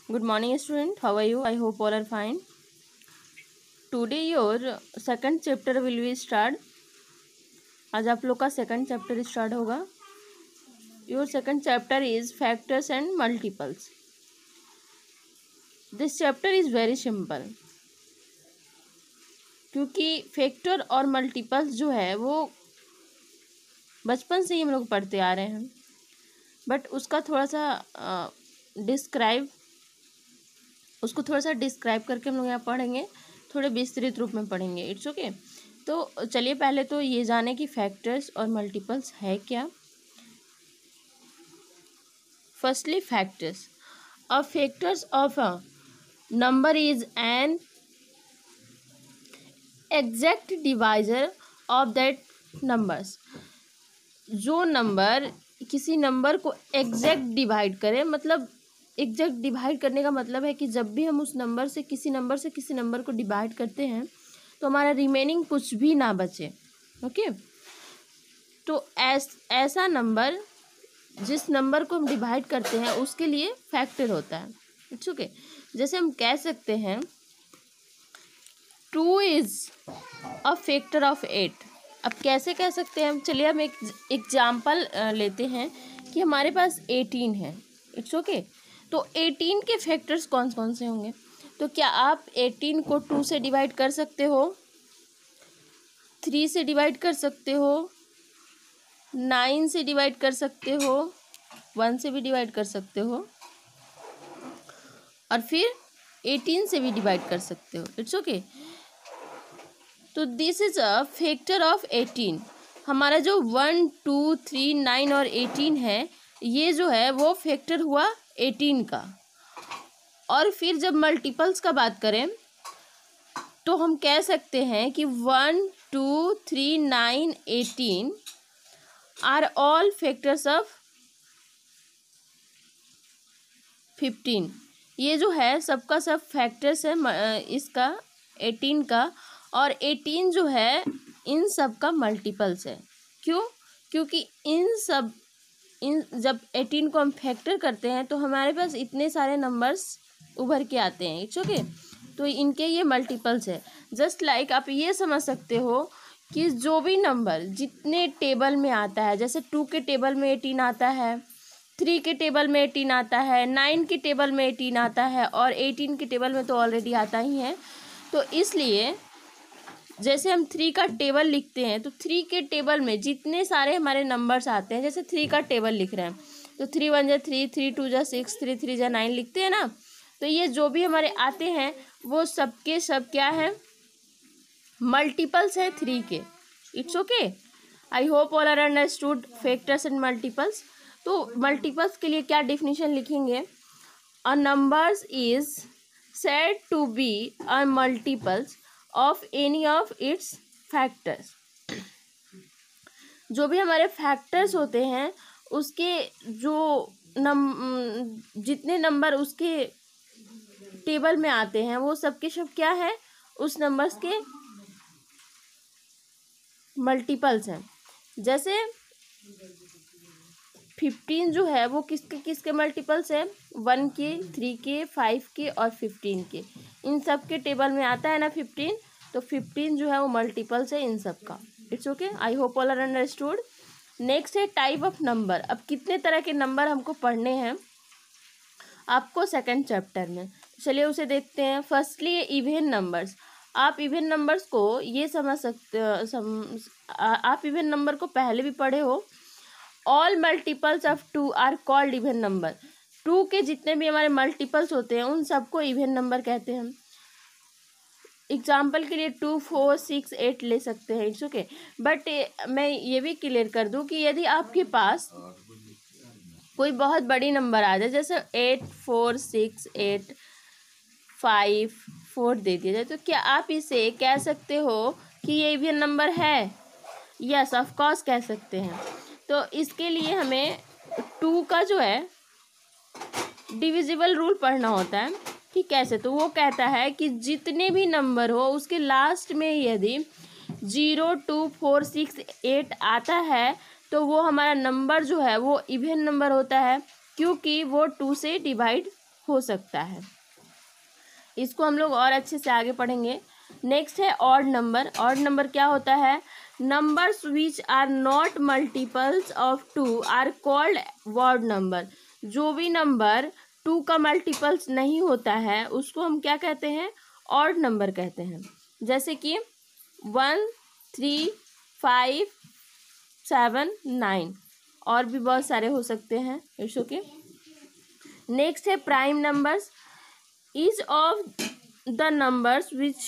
Good morning, student. How are you? I hope all are fine. Today your second chapter will be start. आज आप लोग का second chapter start होगा. Your second chapter is factors and multiples. This chapter is very simple. क्योंकि factor और multiples जो है वो बचपन से ही हम लोग पढ़ते आ रहे हैं, बट उसका थोड़ा सा डिस्क्राइब करके हम लोग यहाँ पढ़ेंगे, थोड़े विस्तृत रूप में पढ़ेंगे. It's okay. तो चलिए पहले तो ये जाने कि फैक्टर्स और मल्टीपल्स है क्या. Firstly factors. A factors of a number is an exact divisor of that numbers. जो नंबर किसी नंबर को एग्जैक्ट डिवाइड करे, मतलब एग्जैक्ट डिवाइड करने का मतलब है कि जब भी हम उस नंबर से किसी नंबर को डिवाइड करते हैं तो हमारा रिमेनिंग कुछ भी ना बचे. ओके. तो ऐसा नंबर जिस नंबर को हम डिवाइड करते हैं उसके लिए फैक्टर होता है. It's okay. जैसे हम कह सकते हैं 2 इज अ फैक्टर ऑफ 8. अब कैसे कह सकते हैं हम, चलिए हम एक एग्जाम्पल लेते हैं कि हमारे पास 18 है. It's okay. तो 18 के फैक्टर्स कौन कौन से होंगे. तो क्या आप 18 को 2 से डिवाइड कर सकते हो, 3 से डिवाइड कर सकते हो, 9 से डिवाइड कर सकते हो, 1 से भी डिवाइड कर सकते हो, और फिर 18 से भी डिवाइड कर सकते हो. It's okay. तो this is a factor of 18. हमारा जो 1, 2, 3, 9 और 18 है, ये जो है वो फैक्टर हुआ 18 का. और फिर जब मल्टीपल्स का बात करें तो हम कह सकते हैं कि 1, 2, 3, 9, 18 आर ऑल फैक्टर्स ऑफ 15. ये जो है सबका सब फैक्टर्स है इसका 18 का, और 18 जो है इन सब का मल्टीपल्स है. क्यों? क्योंकि जब 18 को हम फैक्टर करते हैं तो हमारे पास इतने सारे नंबर्स उभर के आते हैं. It's okay. तो इनके ये मल्टीपल्स है. जस्ट लाइक आप ये समझ सकते हो कि जो भी नंबर जितने टेबल में आता है, जैसे 2 के टेबल में 18 आता है, 3 के टेबल में 18 आता है, 9 के टेबल में 18 आता है, और 18 के टेबल में तो ऑलरेडी आता ही है. तो इसलिए जैसे हम 3 का टेबल लिखते हैं तो 3 के टेबल में जितने सारे हमारे नंबर्स आते हैं, जैसे 3 का टेबल लिख रहे हैं तो 3 1 जा 3, 3 2 जा 6, 3 3 जा 9 लिखते हैं ना. तो ये जो भी हमारे आते हैं वो सबके सब क्या है, मल्टीपल्स है 3 के. It's okay. I hope all are understood factors and multiples. तो मल्टीपल्स के लिए क्या डेफिनेशन लिखेंगे. A numbers is said to be a multiples of any of its factors. जो भी हमारे फैक्टर्स होते हैं उसके जो जितने नंबर उसके टेबल में आते हैं वो सबके सब क्या है, उस नंबर्स के मल्टीपल्स हैं. जैसे 15 जो है वो किसके किसके मल्टीपल्स है, 1 के, 3 के, 5 के और 15 के. इन सब के टेबल में आता है ना 15. तो 15 जो है वो मल्टीपल्स है इन सब का. It's okay. I hope all are understood. Next है टाइप ऑफ नंबर. अब कितने तरह के नंबर हमको पढ़ने हैं आपको सेकंड चैप्टर में, चलिए उसे देखते हैं. Firstly even numbers. आप इवन नंबर्स को ये समझ सकते आप इवन नंबर को पहले भी पढ़े हो. All multiples of 2 are called even number. 2 के जितने भी हमारे मल्टीपल्स होते हैं उन सबको इवन नंबर कहते हैं. एग्जाम्पल के लिए 2, 4, 6, 8 ले सकते हैं. It's okay. बट मैं ये भी क्लियर कर दूं कि यदि आपके पास कोई बहुत बड़ी नंबर आ जाए, जैसे 8, 4, 6, 8, 5, 4 दे दिया जाए, तो क्या आप इसे कह सकते हो कि ये इवन नंबर है. यस, ऑफ कोर्स कह सकते हैं. तो इसके लिए हमें 2 का जो है डिविजिबल रूल पढ़ना होता है कि कैसे. तो वो कहता है कि जितने भी नंबर हो उसके लास्ट में यदि 0, 2, 4, 6, 8 आता है तो वो हमारा नंबर जो है वो इवन नंबर होता है, क्योंकि वो 2 से डिवाइड हो सकता है। इसको हम लोग और अच्छे से आगे पढ़ेंगे। नेक्स्ट है ऑड नंबर। ऑड नंबर क्या होता है? Numbers which are not multiples of 2 are called odd number. जो भी नंबर 2 का मल्टीपल्स नहीं होता है उसको हम क्या कहते हैं? ऑड नंबर कहते हैं। जैसे कि 1, 3, 5, 7, 9 और भी बहुत सारे हो सकते हैं। It's okay. नेक्स्ट है prime numbers. Each of the numbers which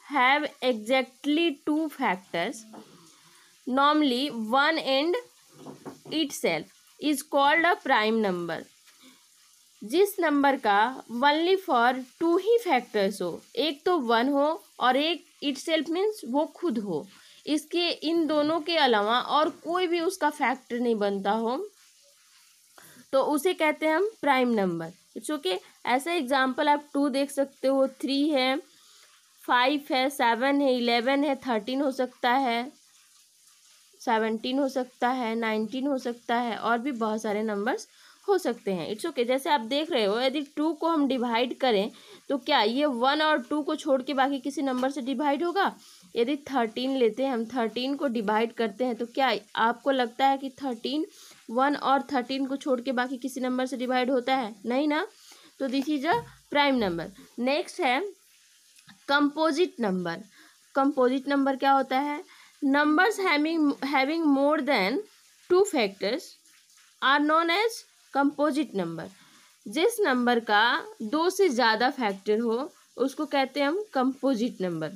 have exactly 2 factors, normally 1 and itself, is called a prime number. जिस नंबर का only for 2 ही फैक्टर्स हो, एक तो 1 हो और एक itself मीन्स वो खुद हो, इसके इन दोनों के अलावा और कोई भी उसका फैक्टर नहीं बनता हो, तो उसे कहते हैं हम प्राइम नंबर। It's okay. ऐसा एग्जाम्पल आप 2 देख सकते हो, 3 है, 5 है, 7 है, 11 है, 13 हो सकता है, 17 हो सकता है, 19 हो सकता है और भी बहुत सारे नंबर्स हो सकते हैं। It's okay. जैसे आप देख रहे हो, यदि 2 को हम डिवाइड करें तो क्या ये 1 और 2 को छोड़ के बाकी किसी नंबर से डिवाइड होगा? यदि 13 लेते हैं, हम 13 को डिवाइड करते हैं तो क्या आपको लगता है कि 13 1 और 13 को छोड़ के बाकी किसी नंबर से डिवाइड होता है? नहीं ना। तो this is a prime number. Next है कंपोजिट नंबर। कंपोजिट नंबर क्या होता है? Numbers having more than 2 factors are known as composite number. जिस नंबर का 2 से ज़्यादा फैक्टर हो उसको कहते हैं हम कंपोजिट नंबर।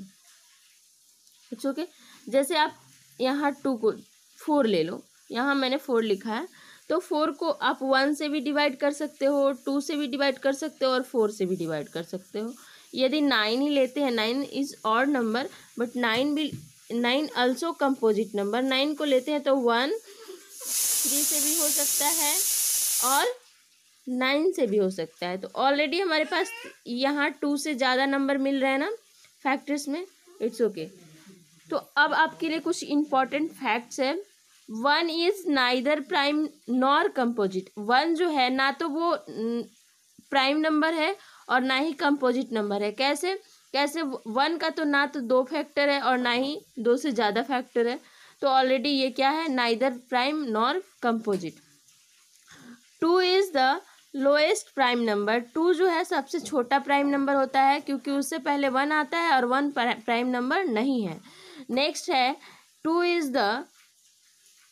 It's okay. जैसे आप यहाँ 2 को 4 ले लो, यहाँ मैंने 4 लिखा है, तो 4 को आप 1 से भी डिवाइड कर सकते हो, 2 से भी डिवाइड कर सकते हो और 4 से भी डिवाइड कर सकते हो। यदि 9 ही लेते हैं, 9 is odd number but 9 also composite number. 9 को लेते हैं तो 1 3 से भी हो सकता है और 9 से भी हो सकता है। तो ऑलरेडी हमारे पास यहाँ 2 से ज़्यादा नंबर मिल रहे हैं ना फैक्टर्स में। It's okay. तो अब आपके लिए कुछ इम्पॉर्टेंट फैक्ट्स है। 1 is neither prime nor composite. 1 जो है ना तो वो प्राइम नंबर है और ना ही कंपोजिट नंबर है। कैसे? 1 का तो ना तो 2 फैक्टर है और ना ही 2 से ज़्यादा फैक्टर है, तो ऑलरेडी ये क्या है? Neither prime nor composite. 2 is the lowest prime number. 2 जो है सबसे छोटा प्राइम नंबर होता है क्योंकि उससे पहले 1 आता है और 1 प्राइम नंबर नहीं है। नेक्स्ट है 2 is the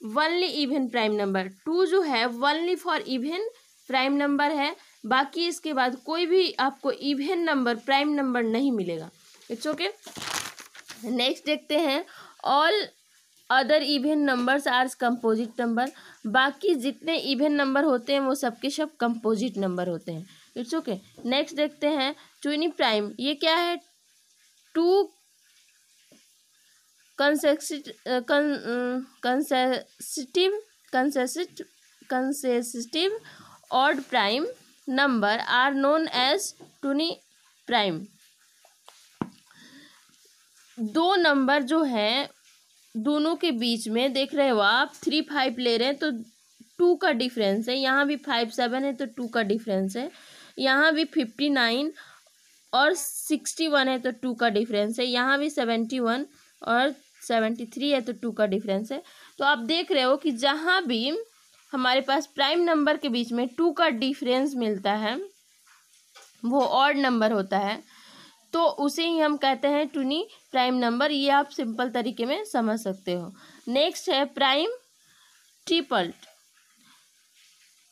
only even prime number. 2 जो है only for even prime number है, बाकी इसके बाद कोई भी आपको इवन नंबर प्राइम नंबर नहीं मिलेगा। It's okay. नेक्स्ट देखते हैं all other even numbers are composite number. बाकी जितने इवन नंबर होते हैं वो सबके सब कंपोजिट नंबर होते हैं। It's okay. नेक्स्ट देखते हैं ट्विनी प्राइम। ये क्या है? 2 consecutive odd prime number are known as twin prime. 2 number जो हैं दोनों के बीच में देख रहे हो आप, 3 5 ले रहे हैं तो 2 का डिफरेंस है। यहाँ भी 5 7 है तो 2 का डिफरेंस है। यहाँ भी 59 और 61 है तो 2 का डिफरेंस है। यहाँ भी 71 और 73 है तो 2 का डिफरेंस है। तो आप देख रहे हो कि जहाँ भी हमारे पास प्राइम नंबर के बीच में 2 का डिफरेंस मिलता है वो ऑड नंबर होता है, तो उसे ही हम कहते हैं ट्विनी प्राइम नंबर। ये आप सिंपल तरीके में समझ सकते हो। नेक्स्ट है prime triplet.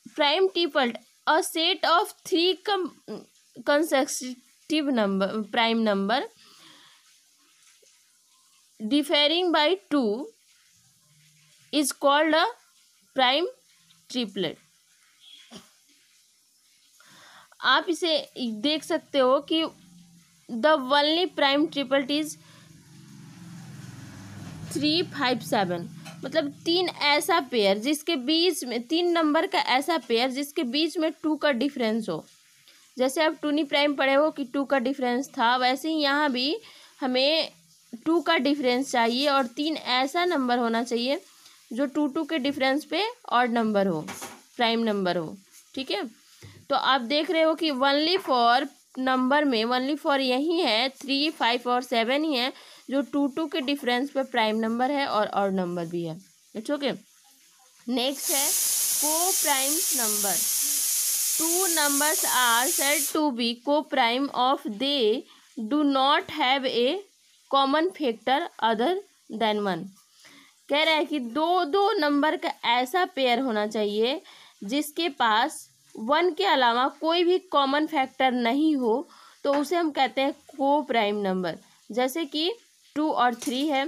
Prime triplet a set of 3 consecutive number prime number differing by 2 is called a prime triplet। आप इसे देख सकते हो कि द वनली प्राइम ट्रिपल्ट इज 3 5 7, मतलब 3 ऐसा पेयर जिसके बीच में 3 नंबर का ऐसा पेयर जिसके बीच में 2 का डिफरेंस हो। जैसे आप ट्विनी प्राइम पढ़े हो कि 2 का डिफरेंस था, वैसे ही यहाँ भी हमें 2 का डिफरेंस चाहिए और 3 ऐसा नंबर होना चाहिए जो 2 2 के डिफरेंस पे ऑड नंबर हो, प्राइम नंबर हो। ठीक है। तो आप देख रहे हो कि ओनली फॉर नंबर में ओनली फॉर यही है 3, 5 और 7 ही है जो 2 के डिफरेंस पे प्राइम नंबर है और ऑड नंबर भी है। It's okay. नेक्स्ट है को prime number. 2 numbers are said to be co-prime of they do not have a common factor other than 1। कह रहा है कि दो नंबर का ऐसा पेयर होना चाहिए जिसके पास 1 के अलावा कोई भी कॉमन फैक्टर नहीं हो, तो उसे हम कहते हैं को प्राइम नंबर। जैसे कि 2 और 3 है,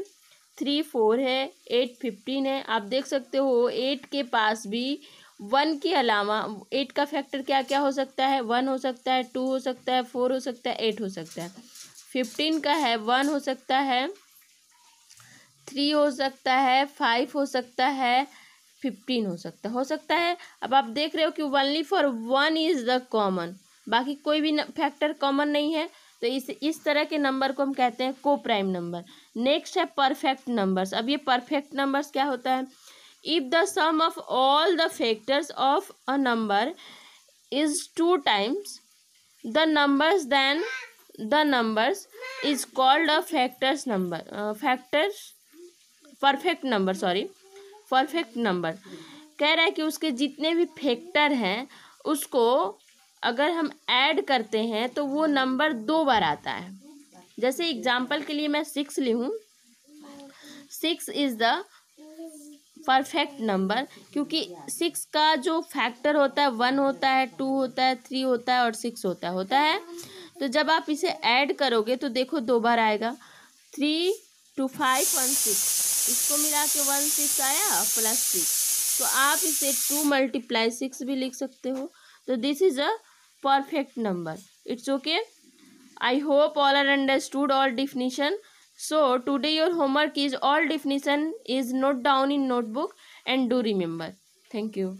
3 4 है, 8 15 है। आप देख सकते हो 8 के पास भी 1 के अलावा 8 का फैक्टर क्या क्या हो सकता है, 1 हो सकता है, 2 हो सकता है, 4 हो सकता है, 8 हो सकता है। 15 का है 1 हो सकता है, 3 हो सकता है, 5 हो सकता है, 15 हो सकता है। अब आप देख रहे हो कि only for 1 is the common, बाकी कोई भी फैक्टर कॉमन नहीं है, तो इस तरह के नंबर को हम कहते हैं को प्राइम नंबर। नेक्स्ट है परफेक्ट नंबर्स। अब ये परफेक्ट नंबर्स क्या होता है? If the sum of all the factors of a number is 2 times the numbers, then the numbers is called a perfect number। कह रहा है कि उसके जितने भी फैक्टर हैं उसको अगर हम ऐड करते हैं तो वो नंबर 2 बार आता है। जैसे एग्जांपल के लिए मैं 6 ली हूँ, 6 इज द परफेक्ट नंबर, क्योंकि 6 का जो फैक्टर होता है 1 होता है, 2 होता है, 3 होता है और 6 होता है। तो जब आप इसे ऐड करोगे तो देखो 2 बार आएगा, 3 2 5 1 6, इसको मिला के 1 6 आया प्लस 6, तो आप इसे 2 × 6 भी लिख सकते हो। तो this is a perfect number. It's okay. I hope all are understood all definition. So today your homework is all definition is note down in notebook and do remember. Thank you.